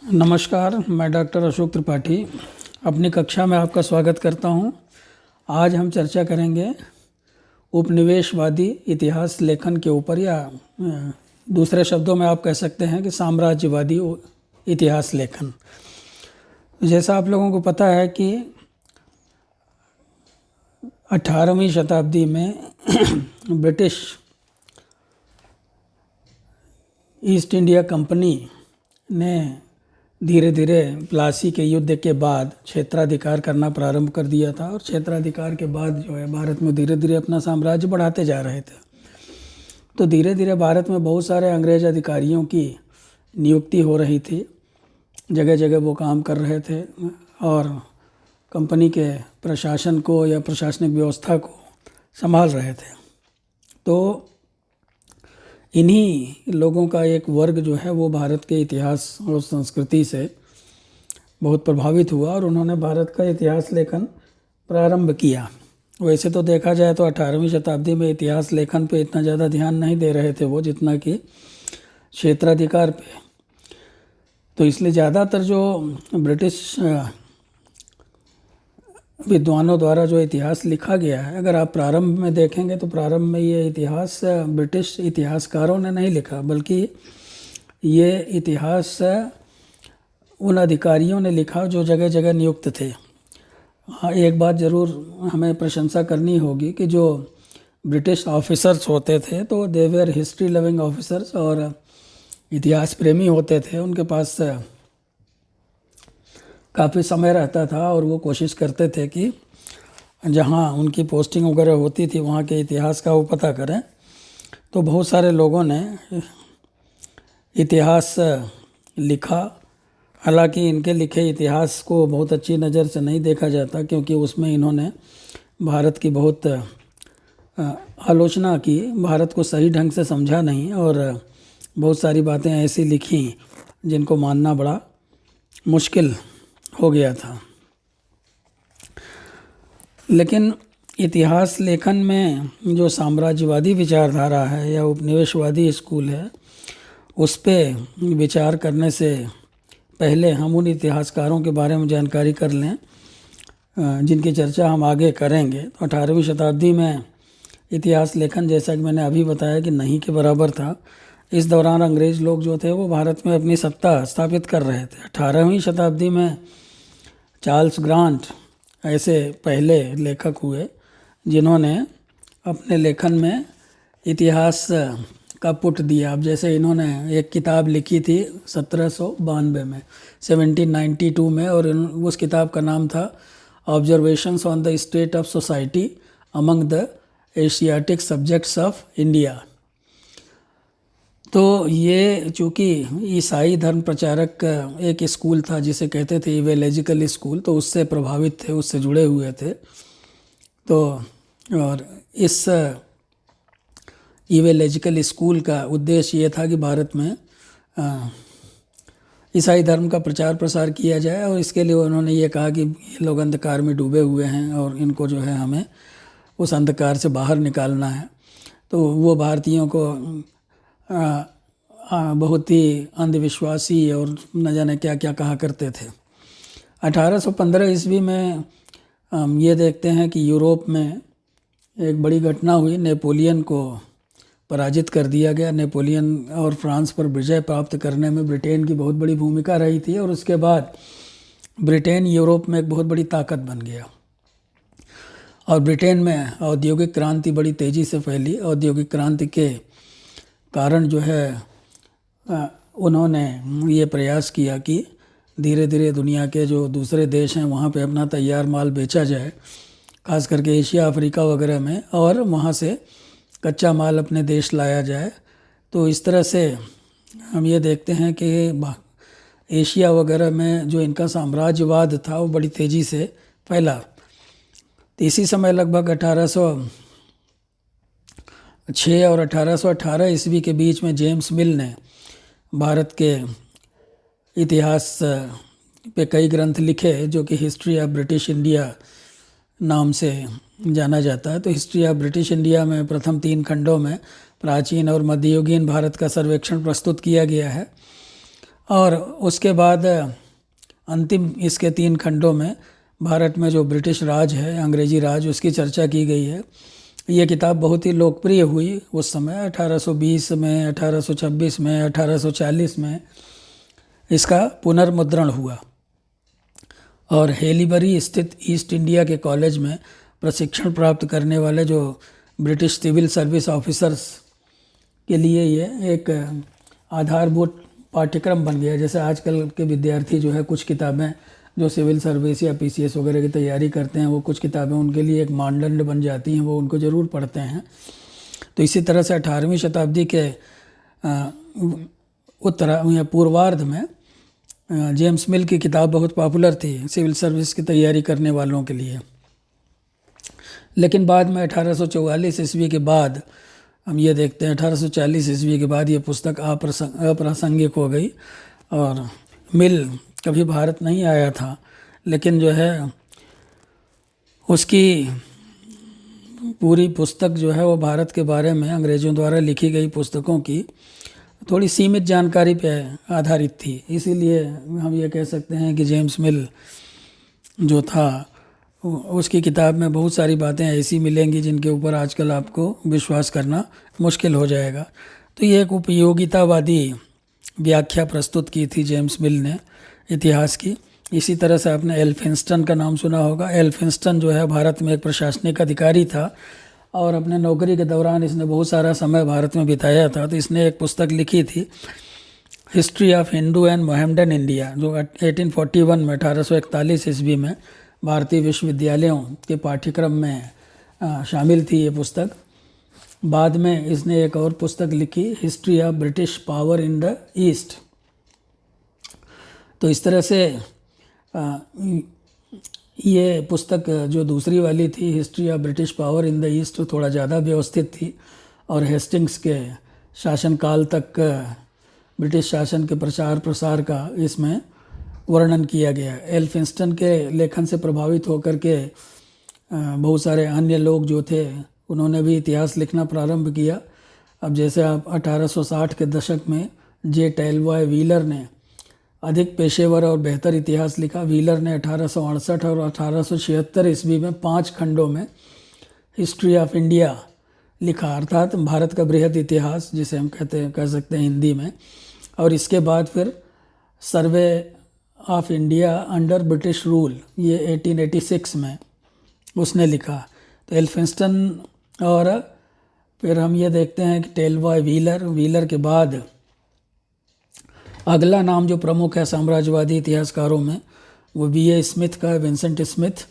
नमस्कार, मैं डॉक्टर अशोक त्रिपाठी अपनी कक्षा में आपका स्वागत करता हूं। आज हम चर्चा करेंगे उपनिवेशवादी इतिहास लेखन के ऊपर, या दूसरे शब्दों में आप कह सकते हैं कि साम्राज्यवादी इतिहास लेखन। जैसा आप लोगों को पता है कि 18वीं शताब्दी में ब्रिटिश ईस्ट इंडिया कंपनी ने धीरे धीरे प्लासी के युद्ध के बाद क्षेत्राधिकार करना प्रारंभ कर दिया था, और क्षेत्राधिकार के बाद जो है भारत में धीरे धीरे अपना साम्राज्य बढ़ाते जा रहे थे। तो धीरे धीरे भारत में बहुत सारे अंग्रेज अधिकारियों की नियुक्ति हो रही थी, जगह जगह वो काम कर रहे थे और कंपनी के प्रशासन को या प्रशासनिक व्यवस्था को संभाल रहे थे। तो इन्हीं लोगों का एक वर्ग जो है वो भारत के इतिहास और संस्कृति से बहुत प्रभावित हुआ, और उन्होंने भारत का इतिहास लेखन प्रारंभ किया। वैसे तो देखा जाए तो 18वीं शताब्दी में इतिहास लेखन पे इतना ज़्यादा ध्यान नहीं दे रहे थे वो, जितना कि क्षेत्राधिकार पे। तो इसलिए ज़्यादातर जो ब्रिटिश विद्वानों द्वारा जो इतिहास लिखा गया है, अगर आप प्रारंभ में देखेंगे तो प्रारंभ में ये इतिहास ब्रिटिश इतिहासकारों ने नहीं लिखा, बल्कि ये इतिहास उन अधिकारियों ने लिखा जो जगह जगह नियुक्त थे। हाँ, एक बात ज़रूर हमें प्रशंसा करनी होगी कि जो ब्रिटिश ऑफिसर्स होते थे तो they were history loving officers, और इतिहास प्रेमी होते थे। उनके पास काफ़ी समय रहता था और वो कोशिश करते थे कि जहाँ उनकी पोस्टिंग वगैरह होती थी वहाँ के इतिहास का वो पता करें। तो बहुत सारे लोगों ने इतिहास लिखा। हालांकि इनके लिखे इतिहास को बहुत अच्छी नज़र से नहीं देखा जाता, क्योंकि उसमें इन्होंने भारत की बहुत आलोचना की, भारत को सही ढंग से समझा नहीं, और बहुत सारी बातें ऐसी लिखी जिनको मानना बड़ा मुश्किल हो गया था। लेकिन इतिहास लेखन में जो साम्राज्यवादी विचारधारा है या उपनिवेशवादी स्कूल है, उस पे विचार करने से पहले हम उन इतिहासकारों के बारे में जानकारी कर लें जिनकी चर्चा हम आगे करेंगे। तो 18वीं शताब्दी में इतिहास लेखन, जैसा कि मैंने अभी बताया, कि नहीं के बराबर था। इस दौरान अंग्रेज़ लोग जो थे वो भारत में अपनी सत्ता स्थापित कर रहे थे। 18वीं शताब्दी में चार्ल्स ग्रांट ऐसे पहले लेखक हुए जिन्होंने अपने लेखन में इतिहास का पुट दिया। अब जैसे इन्होंने एक किताब लिखी थी 1792 में, 1792 में, और उस किताब का नाम था observations on the state of society among the Asiatic subjects of India. तो ये चूँकि ईसाई धर्म प्रचारक एक स्कूल था जिसे कहते थे इवेलेजिकल स्कूल, तो उससे प्रभावित थे, उससे जुड़े हुए थे। तो और इस इवेलेजिकल स्कूल का उद्देश्य ये था कि भारत में ईसाई धर्म का प्रचार प्रसार किया जाए, और इसके लिए उन्होंने ये कहा कि ये लोग अंधकार में डूबे हुए हैं और इनको जो है हमें उस अंधकार से बाहर निकालना है। तो वो भारतीयों को बहुत ही अंधविश्वासी और न जाने क्या क्या कहा करते थे। 1815 ईस्वी में हम ये देखते हैं कि यूरोप में एक बड़ी घटना हुई, नेपोलियन को पराजित कर दिया गया। नेपोलियन और फ्रांस पर विजय प्राप्त करने में ब्रिटेन की बहुत बड़ी भूमिका रही थी, और उसके बाद ब्रिटेन यूरोप में एक बहुत बड़ी ताकत बन गया। और ब्रिटेन में औद्योगिक क्रांति बड़ी तेज़ी से फैली। औद्योगिक क्रांति के कारण जो है उन्होंने ये प्रयास किया कि धीरे धीरे दुनिया के जो दूसरे देश हैं वहाँ पे अपना तैयार माल बेचा जाए, खास करके एशिया अफ्रीका वगैरह में, और वहाँ से कच्चा माल अपने देश लाया जाए। तो इस तरह से हम ये देखते हैं कि एशिया वगैरह में जो इनका साम्राज्यवाद था वो बड़ी तेज़ी से फैला। तो इसी समय लगभग 1806 और 1818 ईस्वी के बीच में जेम्स मिल ने भारत के इतिहास पे कई ग्रंथ लिखे जो कि हिस्ट्री ऑफ ब्रिटिश इंडिया नाम से जाना जाता है। तो हिस्ट्री ऑफ ब्रिटिश इंडिया में प्रथम 3 खंडों में प्राचीन और मध्ययुगीन भारत का सर्वेक्षण प्रस्तुत किया गया है। और उसके बाद अंतिम इसके 3 खंडों में भारत में जो ब्रिटिश राज है, अंग्रेजी राज, उसकी चर्चा की गई है। ये किताब बहुत ही लोकप्रिय हुई उस समय 1820 में, 1826 में, 1840 में इसका पुनर्मुद्रण हुआ और हेलीबरी स्थित ईस्ट इंडिया के कॉलेज में प्रशिक्षण प्राप्त करने वाले जो ब्रिटिश सिविल सर्विस ऑफिसर्स के लिए ये एक आधारभूत पाठ्यक्रम बन गया। जैसे आजकल के विद्यार्थी जो है कुछ किताबें जो सिविल सर्विस या पीसीएस वगैरह की तैयारी करते हैं, वो कुछ किताबें उनके लिए एक मानदंड बन जाती हैं, वो उनको ज़रूर पढ़ते हैं। तो इसी तरह से 18वीं शताब्दी के उत्तर या पूर्वार्ध में जेम्स मिल की किताब बहुत पॉपुलर थी सिविल सर्विस की तैयारी करने वालों के लिए। लेकिन बाद में 1844 ईस्वी के बाद हम ये देखते हैं 1840 ईस्वी के बाद ये पुस्तक अप्रासंगिक हो गई और मिल कभी भारत नहीं आया था, लेकिन जो है उसकी पूरी पुस्तक जो है वो भारत के बारे में अंग्रेज़ों द्वारा लिखी गई पुस्तकों की थोड़ी सीमित जानकारी पे आधारित थी। इसीलिए हम ये कह सकते हैं कि जेम्स मिल जो था उसकी किताब में बहुत सारी बातें ऐसी मिलेंगी जिनके ऊपर आजकल आपको विश्वास करना मुश्किल हो जाएगा। तो ये एक उपयोगितावादी व्याख्या प्रस्तुत की थी जेम्स मिल ने इतिहास की। इसी तरह से आपने एल्फिंस्टन का नाम सुना होगा। एल्फिंस्टन जो है भारत में एक प्रशासनिक अधिकारी था और अपने नौकरी के दौरान इसने बहुत सारा समय भारत में बिताया था। तो इसने एक पुस्तक लिखी थी history of Hindu and Mohammedan India, जो 1841 में 1841 ईस्वी में भारतीय विश्वविद्यालयों के पाठ्यक्रम में शामिल थी ये पुस्तक। बाद में इसने एक और पुस्तक लिखी history of British power in the east. तो इस तरह से ये पुस्तक जो दूसरी वाली थी history of British power in the east थोड़ा ज़्यादा व्यवस्थित थी और हेस्टिंग्स के शासनकाल तक ब्रिटिश शासन के प्रचार प्रसार का इसमें वर्णन किया गया। एल्फिंस्टन के लेखन से प्रभावित होकर के बहुत सारे अन्य लोग जो थे उन्होंने भी इतिहास लिखना प्रारंभ किया। अब जैसे आप 1860 के दशक में जे टेलबॉय व्हीलर ने अधिक पेशेवर और बेहतर इतिहास लिखा। व्हीलर ने 1868 और 1876 ईस्वी में 5 खंडों में हिस्ट्री ऑफ इंडिया लिखा, अर्थात भारत का बृहद इतिहास जिसे हम कह सकते हैं हिंदी में। और इसके बाद फिर survey of India under British rule, ये 1886 में उसने लिखा। तो एल्फिंस्टन और फिर हम ये देखते हैं कि टेलबॉय व्हीलर के बाद अगला नाम जो प्रमुख है साम्राज्यवादी इतिहासकारों में वो B.A. स्मिथ का, विंसेंट स्मिथ,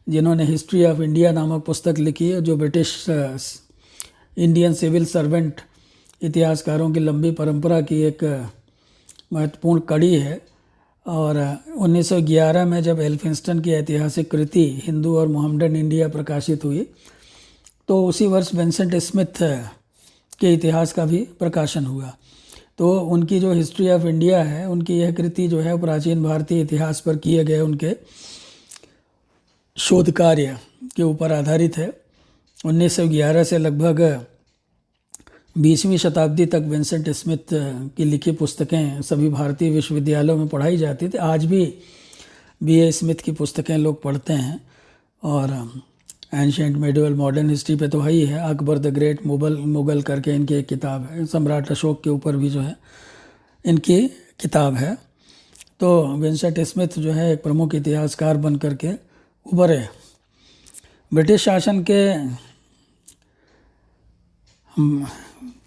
जिन्होंने हिस्ट्री ऑफ इंडिया नामक पुस्तक लिखी है, जो ब्रिटिश इंडियन सिविल सर्वेंट इतिहासकारों की लंबी परंपरा की एक महत्वपूर्ण कड़ी है। और 1911 में जब एल्फिंस्टन की ऐतिहासिक कृति हिंदू और मोहम्मडन इंडिया प्रकाशित हुई तो उसी वर्ष विंसेंट स्मिथ के इतिहास का भी प्रकाशन हुआ। तो उनकी जो हिस्ट्री ऑफ इंडिया है, उनकी यह कृति जो है प्राचीन भारतीय इतिहास पर किए गए उनके शोध कार्य के ऊपर आधारित है। 1911 से लगभग 20वीं शताब्दी तक विंसेंट स्मिथ की लिखी पुस्तकें सभी भारतीय विश्वविद्यालयों में पढ़ाई जाती थी। आज भी B.A. स्मिथ की पुस्तकें लोग पढ़ते हैं। और एंशिएंट मेडिवल मॉडर्न हिस्ट्री पे तो है ही है, अकबर द ग्रेट मुगल करके इनकी एक किताब है, सम्राट अशोक के ऊपर भी जो है इनकी किताब है। तो विंसेंट स्मिथ जो है एक प्रमुख इतिहासकार बन करके उभरे। ब्रिटिश शासन के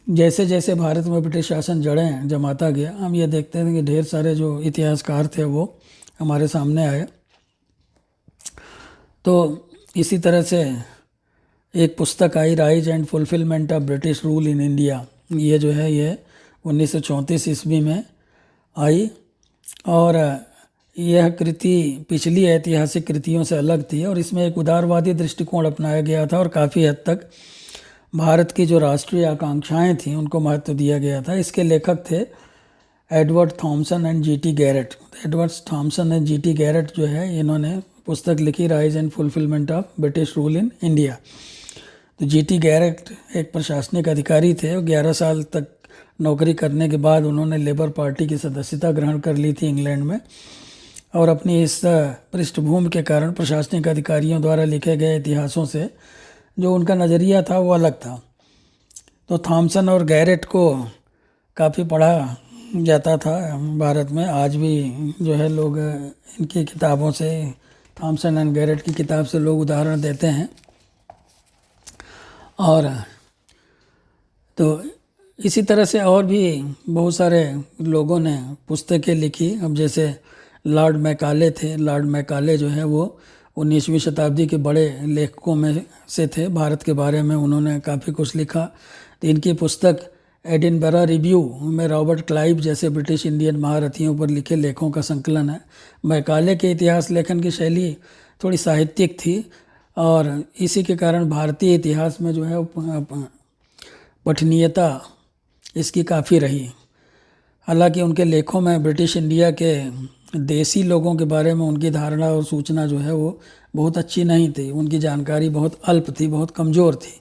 जैसे जैसे भारत में ब्रिटिश शासन जड़ें जमाता गया, हम ये देखते हैं कि ढेर सारे जो इतिहासकार थे वो हमारे सामने आए। तो इसी तरह से एक पुस्तक आई rise and fulfilment of British rule in India, ये जो है ये 1934 ईस्वी में आई। और यह कृति पिछली ऐतिहासिक कृतियों से अलग थी और इसमें एक उदारवादी दृष्टिकोण अपनाया गया था और काफ़ी हद तक भारत की जो राष्ट्रीय आकांक्षाएं थीं उनको महत्व दिया गया था। इसके लेखक थे Edward Thomson and G.T. Garrett. Edward Thomson and G.T. Garrett जो है इन्होंने पुस्तक लिखी rise and fulfilment of British rule in India. तो G.T. गैरेट एक प्रशासनिक अधिकारी थे और 11 साल तक नौकरी करने के बाद उन्होंने लेबर पार्टी की सदस्यता ग्रहण कर ली थी इंग्लैंड में, और अपनी इस पृष्ठभूमि के कारण प्रशासनिक अधिकारियों द्वारा लिखे गए इतिहासों से जो उनका नज़रिया था वो अलग था। तो थॉमसन और गैरेट को काफ़ी पढ़ा जाता था भारत में। आज भी जो है लोग इनकी किताबों से, थॉमसन एंड गैरेट की किताब से लोग उदाहरण देते हैं। और तो इसी तरह से और भी बहुत सारे लोगों ने पुस्तकें लिखी। अब जैसे लॉर्ड मैकाले थे। लॉर्ड मैकाले जो है वो 19वीं शताब्दी के बड़े लेखकों में से थे। भारत के बारे में उन्होंने काफ़ी कुछ लिखा। तो इनकी पुस्तक एडिनबरा रिव्यू में रॉबर्ट क्लाइव जैसे ब्रिटिश इंडियन महारथियों पर लिखे लेखों का संकलन है। मैकाले के इतिहास लेखन की शैली थोड़ी साहित्यिक थी और इसी के कारण भारतीय इतिहास में जो है पठनीयता इसकी काफ़ी रही। हालांकि उनके लेखों में ब्रिटिश इंडिया के देसी लोगों के बारे में उनकी धारणा और सूचना जो है वो बहुत अच्छी नहीं थी। उनकी जानकारी बहुत अल्प थी, बहुत कमज़ोर थी।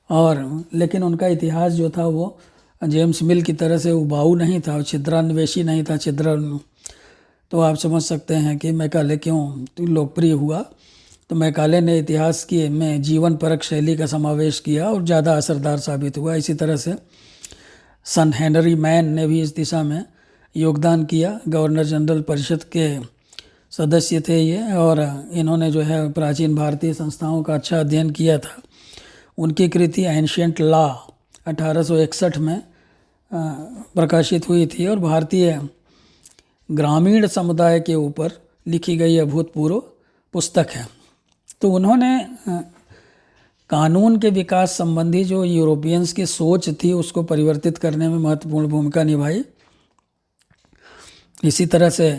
और लेकिन उनका इतिहास जो था वो जेम्स मिल की तरह से उबाऊ नहीं था, छिद्रान्वेषी नहीं था, तो आप समझ सकते हैं कि मैकाले क्यों लोकप्रिय हुआ। तो मैकाले ने इतिहास की में जीवन परक शैली का समावेश किया और ज़्यादा असरदार साबित हुआ। इसी तरह से सन हेनरी मैन ने भी इस दिशा में योगदान किया। गवर्नर जनरल परिषद के सदस्य थे ये, और इन्होंने जो है प्राचीन भारतीय संस्थाओं का अच्छा अध्ययन किया था। उनकी कृति एंशिएंट लॉ 1861 में प्रकाशित हुई थी और भारतीय ग्रामीण समुदाय के ऊपर लिखी गई अभूतपूर्व पुस्तक है। तो उन्होंने कानून के विकास संबंधी जो यूरोपियंस की सोच थी उसको परिवर्तित करने में महत्वपूर्ण भूमिका निभाई। इसी तरह से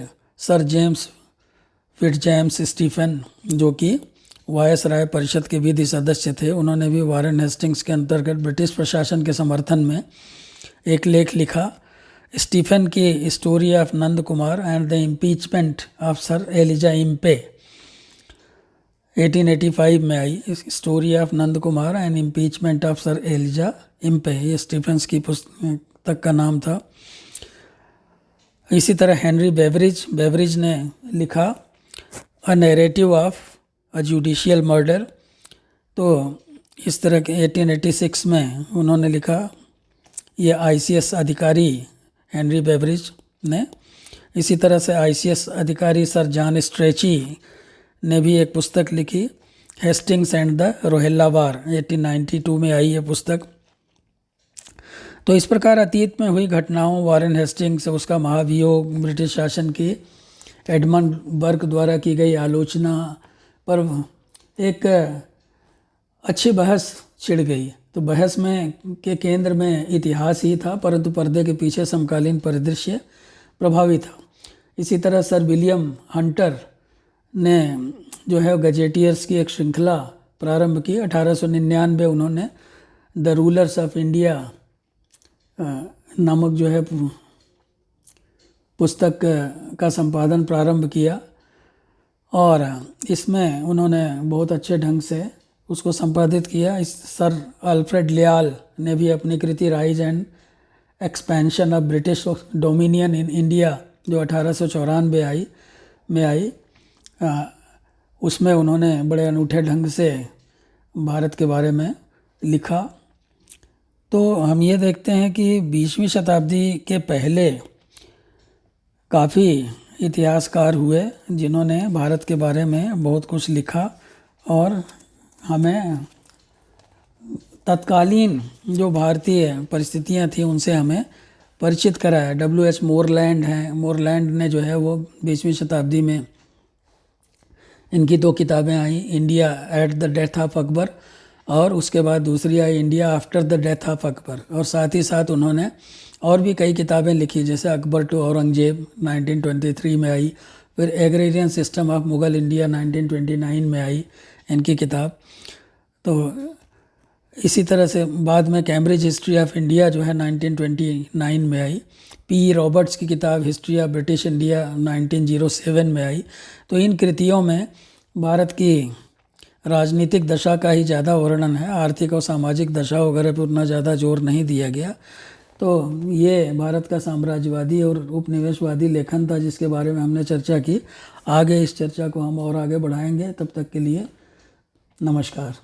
सर जेम्स फिट्जजेम्स स्टीफन जो कि वायसराय परिषद के विधि सदस्य थे, उन्होंने भी वारेन हेस्टिंग्स के अंतर्गत ब्रिटिश प्रशासन के समर्थन में एक लेख लिखा। स्टीफन की story of Nand Kumar and the impeachment of sir Elijah Impey 1885 में आई। Story of Nand Kumar and impeachment of sir Elijah Impey, ये स्टीफन्स की पुस्तक का नाम था। इसी तरह हेनरी बेवरिज ने लिखा a narrative of a judicial murder. तो इस तरह के 1886 में उन्होंने लिखा। ये ICS अधिकारी हेनरी बेवरिज ने। इसी तरह से ICS अधिकारी सर जॉन स्ट्रेची ने भी एक पुस्तक लिखी, हेस्टिंग्स एंड द रोहेल्ला वार, 1892 में आई ये पुस्तक। तो इस प्रकार अतीत में हुई घटनाओं, वारेन हेस्टिंग्स, उसका महाभियोग, ब्रिटिश शासन की एडमंड बर्क द्वारा की गई आलोचना पर एक अच्छी बहस छिड़ गई। तो बहस में के केंद्र में इतिहास ही था, परंतु पर्दे के पीछे समकालीन परिदृश्य प्रभावी था। इसी तरह सर विलियम हंटर ने जो है गजेटियर्स की एक श्रृंखला प्रारंभ की। 1899 उन्होंने द रूलर्स ऑफ इंडिया नामक जो है पुस्तक का संपादन प्रारंभ किया और इसमें उन्होंने बहुत अच्छे ढंग से उसको संपादित किया। इस सर अल्फ्रेड लियाल ने भी अपनी कृति rise and expansion of British dominion in India जो 1894 में आई, उसमें उन्होंने बड़े अनूठे ढंग से भारत के बारे में लिखा। तो हम ये देखते हैं कि 20वीं शताब्दी के पहले काफ़ी इतिहासकार हुए जिन्होंने भारत के बारे में बहुत कुछ लिखा और हमें तत्कालीन जो भारतीय परिस्थितियां थी उनसे हमें परिचित कराया। W.H. मोरलैंड हैं। मोरलैंड ने जो है वो 20वीं शताब्दी में इनकी 2 किताबें आई, India at the death of Akbar और उसके बाद दूसरी आई India after the death of Akbar. और साथ ही साथ उन्होंने और भी कई किताबें लिखी, जैसे अकबर टू औरंगजेब 1923 में आई, फिर agrarian system of Mughal India 1929 में आई इनकी किताब। तो इसी तरह से बाद में कैम्ब्रिज हिस्ट्री ऑफ इंडिया जो है 1929 में आई। P. रॉबर्ट्स की किताब हिस्ट्री ऑफ ब्रिटिश इंडिया 1907 में आई। तो इन कृतियों में भारत की राजनीतिक दशा का ही ज़्यादा वर्णन है, आर्थिक और सामाजिक दशा वगैरह पर उतना ज़्यादा जोर नहीं दिया गया। तो ये भारत का साम्राज्यवादी और उपनिवेशवादी लेखन था जिसके बारे में हमने चर्चा की। आगे इस चर्चा को हम और आगे बढ़ाएंगे। तब तक के लिए नमस्कार।